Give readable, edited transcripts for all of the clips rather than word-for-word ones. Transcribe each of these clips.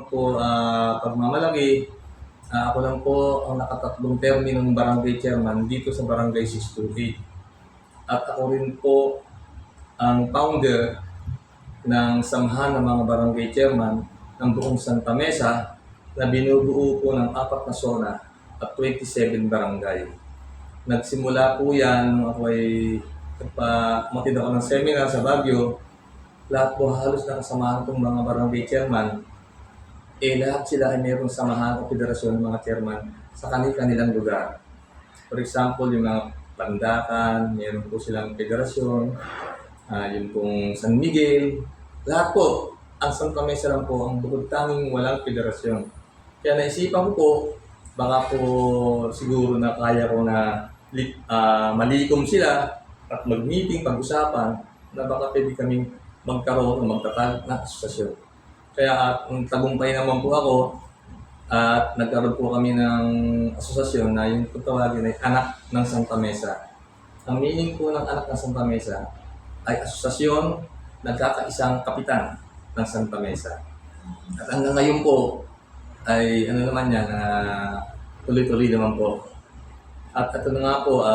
po pagmamalaki. Ako lang po ang nakatatlong termino ng barangay chairman dito sa Barangay 628. At ako rin po ang founder ng samahan ng mga barangay chairman ng buong Santa Mesa na binubuo po ng 4 na zona at 27 barangay. Nagsimula po yan nung ako ay matid ako ng seminar sa Baguio. Lahat po halos nakasamahan kong mga barangay chairman. Lahat sila ay mayroong samahan o federasyon ng mga chairman sa kanilang lugar. For example, yung mga Pandakan, mayroon po silang federasyon, yung pong San Miguel, lahat po. Ang Santa Mesa lang po ang bukod tanging walang federasyon. Kaya naisipan ko po, baka po siguro na kaya ko na malikom sila at mag-meeting, pag-usapan na baka pwede kaming magkaroon o magtatag ng asosasyon. Kaya ang tagumpay naman po ako at nagkaroon po kami ng asosasyon na yung tawagin ay Anak ng Santa Mesa. Ang meaning po ng Anak ng Santa Mesa ay asosasyon nagkakaisang kapitan ng Santa Mesa. At hanggang ngayon po ay ano naman yan, tuloy-tuloy naman po. At ito na nga po,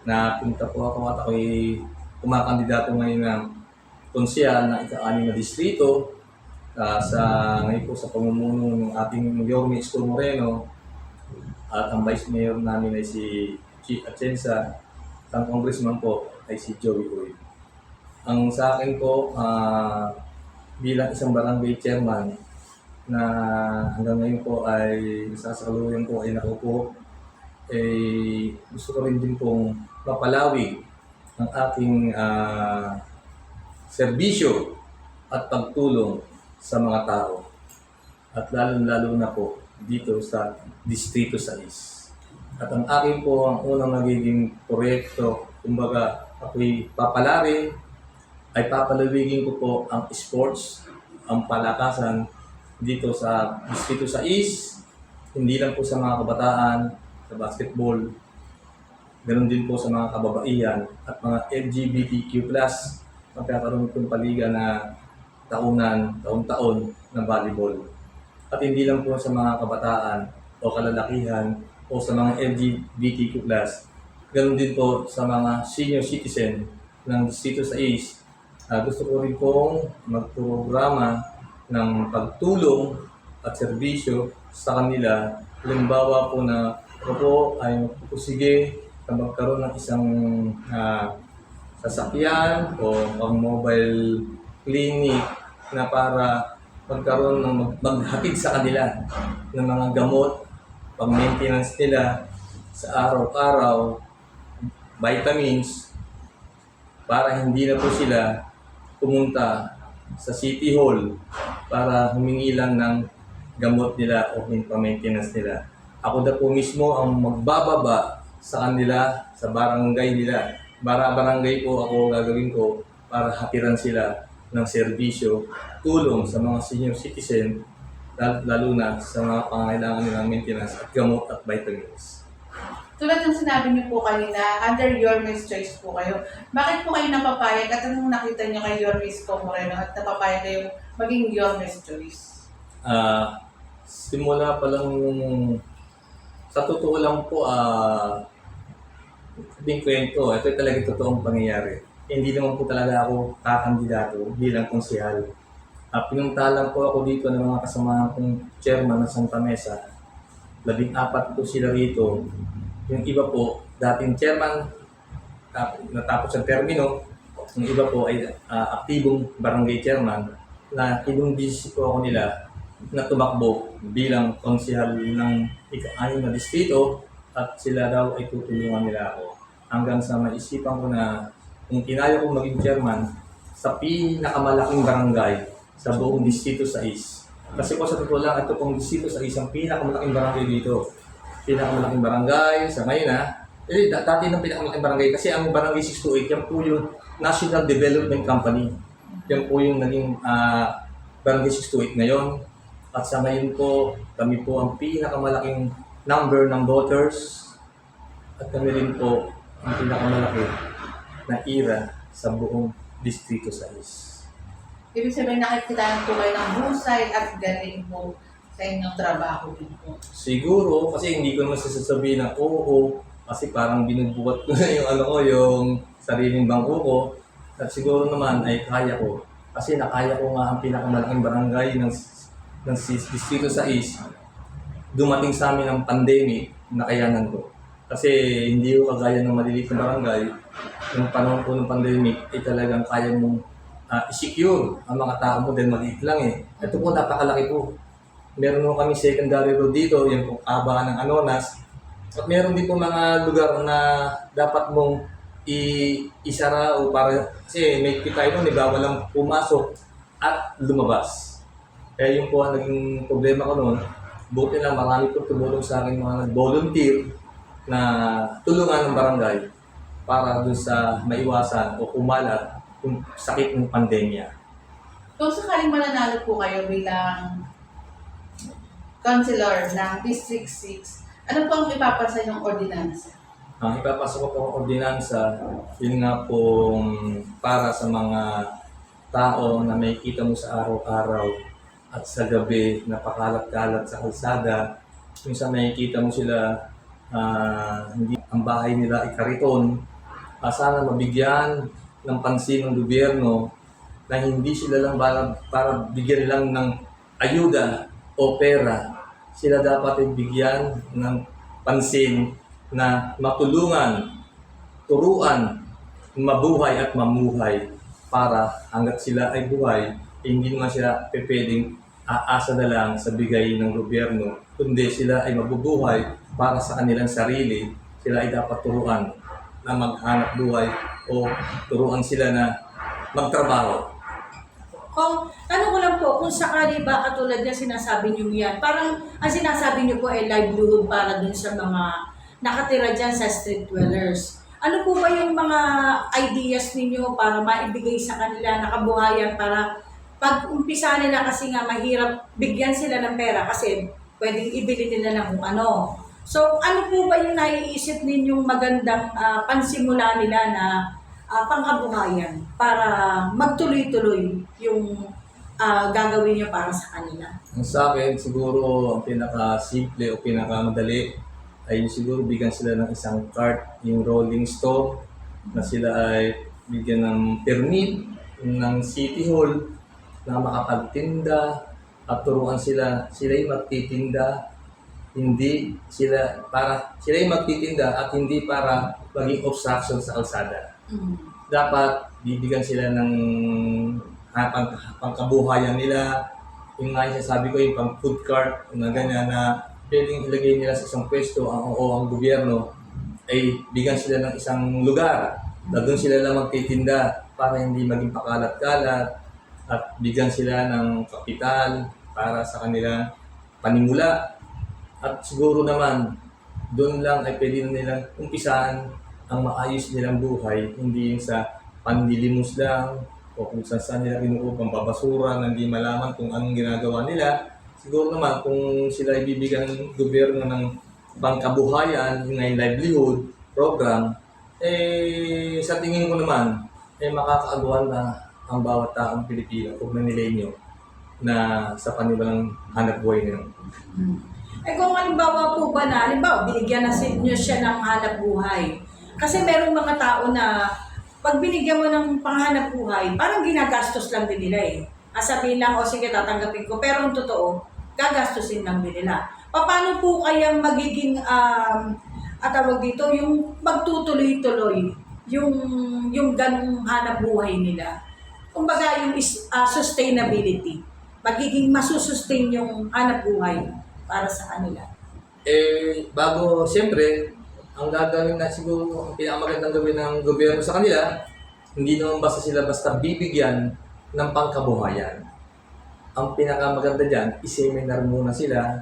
napunta po ako at ako'y kumakandidato ngayon ng konsyal na ika-6 na distrito ngayon po sa pamumuno ng ating Yorme Isko Moreno at ang vice mayor namin ay si Chief Atienza at ang congressman po ay si Joey Uy. Ang sa akin po bilang isang barangay chairman na hanggang ngayon po ay sa kasalukuyan po ay nakaupo, gusto ko rin din pong mapalawig ang ating serbisyo at pagtulong sa mga tao. At lalo na po dito sa Distrito 6. At ang akin po ang unang nagiging proyekto, kumbaga ako'y papalarin, ay papalawigin ko po ang sports, ang palakasan dito sa Distrito 6, hindi lang po sa mga kabataan, sa basketball, ganoon din po sa mga kababaihan at mga LGBTQ+, magkakaroon po ng paliga na taon-taon ng volleyball. At hindi lang po sa mga kabataan o kalalakihan o sa mga LGBTQ+, ganoon din po sa mga senior citizen ng Distrito 6. Gusto ko rin pong magprograma ng pagtulong at serbisyo sa kanila. Halimbawa po na ako po ay magpupusige na magkaroon ng isang sasakyan o ang mobile clinic na para magkaroon ng maghatid sa kanila ng mga gamot, pang-maintenance nila sa araw-araw, vitamins, para hindi na po sila pumunta sa City Hall para humingi lang ng gamot nila o pang-maintenance nila. Ako na po mismo ang magbababa sa kanila, sa barangay nila. Barangay po ako gagawin ko para hatiran sila ng serbisyo, tulong sa mga senior citizen, lalo na sa mga pangangailangan nilang maintenance at gamot at vitamins. Tulad ng sinabi niyo po kanina, under Yorme's Choice po kayo. Bakit po kayo napapayag at anong nakita niyo kay Yorme Isko Moreno at napapayag kayo maging Yorme's Choice? Simula pa lang sa totoo lang po, sabing kwento, ito talaga totoong pangyayari. Hindi naman po talaga ako kakandidato bilang konsehal. Pinuntahan po ako dito ng mga kasamahan kong chairman ng Santa Mesa. 14 po sila rito. Yung iba po, dating chairman, natapos ang termino. Yung iba po ay aktibong barangay chairman na kinundisi po ako nila na tumakbo bilang konsehal ng ika-6 na distrito at sila daw ay tutulungan nila ako. Hanggang sa maisipan ko na kung kinaya ko maging chairman sa pinakamalaking barangay sa buong Distrito 6. Kasi po sa totoo lang, ito pong Distrito 6 ang pinakamalaking barangay dito. Pinakamalaking barangay sa ngayon dati ng pinakamalaking barangay kasi ang Barangay 628, yan po yung National Development Company. Yan po yung naging Barangay 628 ngayon. At sa ngayon po, kami po ang pinakamalaking number ng voters at kami rin po ang pinakamalaki na era sa buong Distrito 6. Ibig sabihin nakikita po kayo ng husay at galing po sa inyong trabaho din po. Siguro, kasi hindi ko naman sasabihin na oo, kasi parang binubuhat ko na yung ano ko, yung sariling bangko ko. At siguro naman ay kaya ko. Kasi nakaya ko nga ang pinakamalaking barangay ng Distrito sa East. Dumating sa amin ang pandemic, nakayanan ko. Kasi hindi ko kagaya ng maliliit na barangay. Yung panahon po ng pandemic, talagang kaya mong i-secure ang mga tao mo dahil maliit lang eh. Ito po napakalaki po. Meron po kami secondary road dito, yung po kahabaan ng Anonas. At meron din po mga lugar na dapat mong isara o para, kasi may tayo nun, bawal lang pumasok at lumabas. Kaya yun po ang naging problema ko noon. Buti lang marami po tumulong sa akin mga nag-volunteer na tulungan ng barangay para dun sa maiwasan o kumalat yung sakit ng pandemya. Kung sakaling mananalo po kayo bilang councilor ng District 6, ano po ang ipapasa yung ordinansa? Ang ipapasok ko pong ordinansa, yun nga pong para sa mga tao na may kita mo sa araw-araw at sa gabi napakalat-kalat sa kalsada. Yung sa makikita mo sila, hindi ang bahay nila ay kariton. Sana mabigyan ng pansin ng gobyerno na hindi sila lang para bigyan lang ng ayuda o pera. Sila dapat ay bigyan ng pansin na matulungan, turuan, mabuhay at mamuhay para hanggat sila ay buhay, hindi naman sila pwedeng aasa na lang sa bigay ng gobyerno, kundi sila ay mabubuhay para sa kanilang sarili. Sila ay dapat turuan na maghanap buhay o turuan sila na magtrabaho. Kung ano ko lang po, kung sakali ba katulad na sinasabi niyo yan, parang ang sinasabi niyo po ay livelihood para dun sa mga nakatira dyan sa street dwellers. Ano po ba yung mga ideas ninyo para maibigay sa kanila na kabuhayan para pag umpisa nila kasi nga mahirap bigyan sila ng pera kasi pwedeng ibili nila ng kung ano. So ano po ba yung naiisip ninyong magandang pansimula nila na pangkabuhayan para magtuloy-tuloy yung gagawin niyo para sa kanila? Ang sa akin, siguro ang pinaka-simple o pinaka-madali ay siguro bigyan sila ng isang cart, yung rolling stone, na sila ay bigyan ng permit ng City Hall na makapagtinda at turuan sila yung magtitinda, hindi sila sila yung magtitinda at hindi para maging obstruction sa kalsada. Dapat bibigyan sila ng pangkabuhayan nila. Yung nga yung sabi ko, yung pang food cart na ganyan na pwedeng ilagay nila sa isang pwesto ang gobyerno ay bigyan sila ng isang lugar na doon sila lang magtitinda para hindi maging pakalat-kalat at bigyan sila ng kapital para sa kanilang panimula. At siguro naman, doon lang ay pwede na nilang umpisahan ang maayos nilang buhay, hindi yung sa panlilimos lang o kung saan nila kinukuha pang babasura na hindi malaman kung anong ginagawa nila. Siguro naman kung sila ibibigyan ng gobyerno ng pangkabuhayan, yung livelihood program, sa tingin ko naman, makakaagawan na ang bawat taong Pilipino o Manileño na sa kanilang hanap buhay nila. Kung halimbawa po ba na, halimbawa binigyan na niyo siya ng hanap buhay. Kasi merong mga tao na pag binigyan mo ng panghanap buhay, parang ginagastos lang din nila eh. Sabihin lang, o sige, tatanggapin ko. Pero ang totoo, gagastusin lang din nila. Paano po kayang magiging, tawag dito, yung magtutuloy-tuloy, yung ganung hanap buhay nila? Kumbaga, yung sustainability. Magiging masusustain yung hanap buhay para sa kanila. Siyempre, ang gagawin na siguro, ang pinakamagandang gawin ng gobyerno sa kanila, hindi naman basta bibigyan ng pangkabuhayan. Ang pinakamaganda dyan, i-seminar muna sila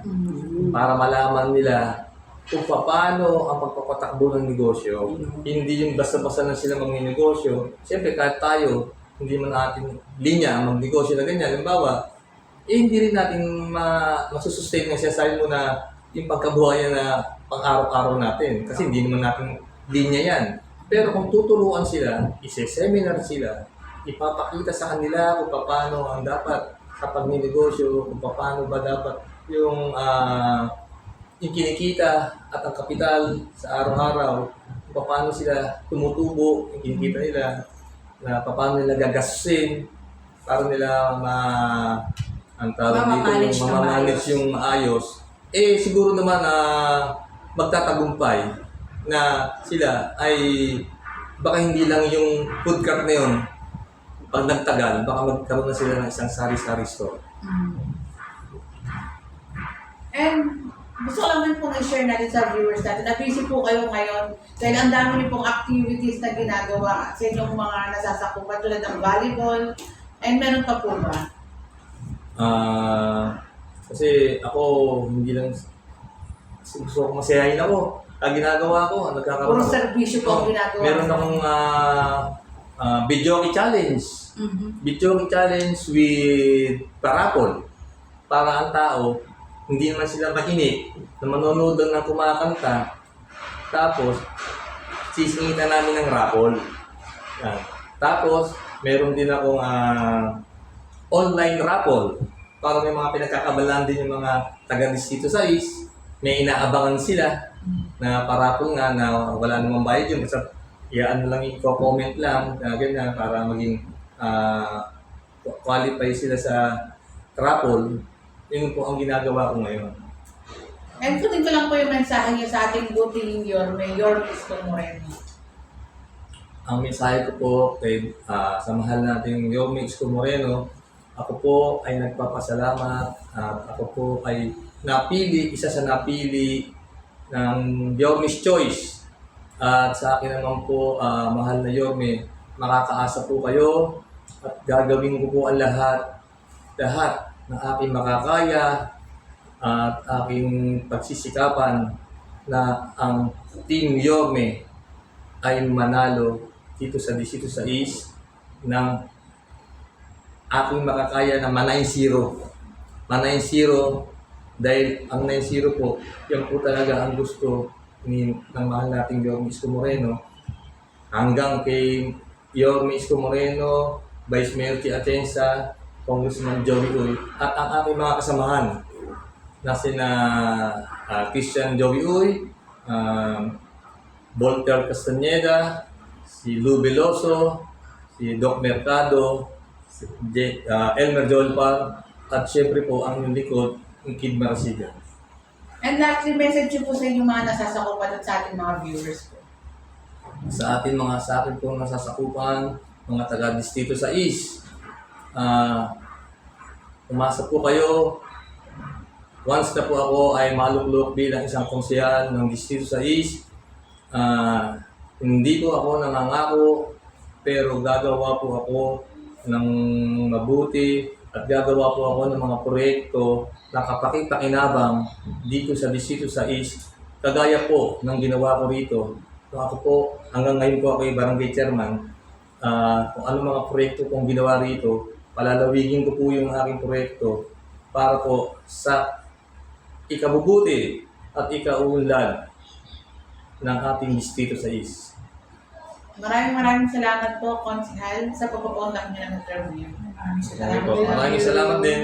para malaman nila kung paano ang pagpapatakbo ng negosyo. Hindi yung basta-basta na sila mag-negosyo. Siyempre, kahit tayo, hindi man natin linya ang magnegosyo na ganyan. Halimbawa, hindi rin natin masusustain na siya sa mo na yung pagkabuhayan na pang-araw-araw natin. Kasi hindi naman natin linya yan. Pero kung tuturuan sila, isi-seminar sila, ipapakita sa kanila kung paano ang dapat kapag ninegosyo, kung paano ba dapat yung yung kinikita at ang kapital sa araw-araw, kung paano sila tumutubo, yung kinikita nila, na paano nila gagastusin, para nila ang tawag Mamamanage dito, ng mamamanage yung maayos. Eh, siguro naman na magtatagumpay na sila ay baka hindi lang yung food cart na yun, pag nagtagal, baka magkaroon na sila ng isang sari-sari store. And gusto ko lang din pong i-share natin sa viewers natin na busy po kayo ngayon dahil ang dami niyo pong activities na ginagawa sa inyong mga nasasakupan tulad ng volleyball and meron pa po ba? Kasi ako, hindi lang gusto ko masayahin ako. Ang ginagawa ko, nagkakaroon Puro ako. serbisyo po ang ginagawa. Meron akong video challenge. Video challenge with parapol. Para ang tao, hindi naman sila makinig na manonood lang ng kumakanta. Tapos, sisingitan namin ng raffle. Yan. Tapos, meron din akong online raffle. Para may mga pinagkakabalan din yung mga taga-distrito sa is. May inaabangan sila na parapol nga na wala namang bayad yun. Basta iyaan lang, i-comment lang, ganyan, para maging qualify sila sa raffle. Yun po ang ginagawa ko ngayon. And kunin ko lang po yung mensahe niyo sa ating buting Yorme Isko Moreno. Ang mensahe ko po kay sa mahal nating Yorme Isko Moreno, ako po ay nagpapasalamat at ako po ay isa sa napili ng Yorme's Choice. At sa akin naman po, mahal na Yorme, makakaasa po kayo at gagawin ko po ang lahat ng aking makakaya at aking pagsisikapan na ang Team Yorme ay manalo dito sa Distrito 6 ng aking makakaya na 9-0. 9-0 dahil ang 9-0 po, yan po talaga ang gusto ng mahal nating Yorme Isko Moreno. Hanggang kay Yorme Isko Moreno, Vice Mayor T. Atienza, Congressman Joey Uy, at ang aking mga kasamahan na sina Christian Joey Uy, Voltaire Castañeda, si Lou Veloso, si Doc Mercado, si Elmer Jolpar, at syempre po ang likod, ang Kid Marasigan. And lastly, message niyo po sa inyong mga nasasakupan at sa ating mga viewers po. Sa akin pong nasasakupan, mga taga-distrito sa East, umasa po kayo. Once na po ako ay maluklok bilang isang konsehal ng distrito sa East, hindi po ako nangangako, pero gagawa po ako ng mabuti at gagawa po ako ng mga proyekto na kapakita-kinabang dito sa distrito sa East. Kagaya po ng ginawa ko rito. So ako po, hanggang ngayon po ako ay barangay chairman. Kung ano mga proyekto kong ginawa rito, palalawigin ko po yung aking proyekto para po sa ikabubuti at ikaunlad ng ating distrito sa East. Maraming salamat po, Konsehal, sa pagpapaunlak niyo ng interview. Maraming salamat. Maraming salamat din.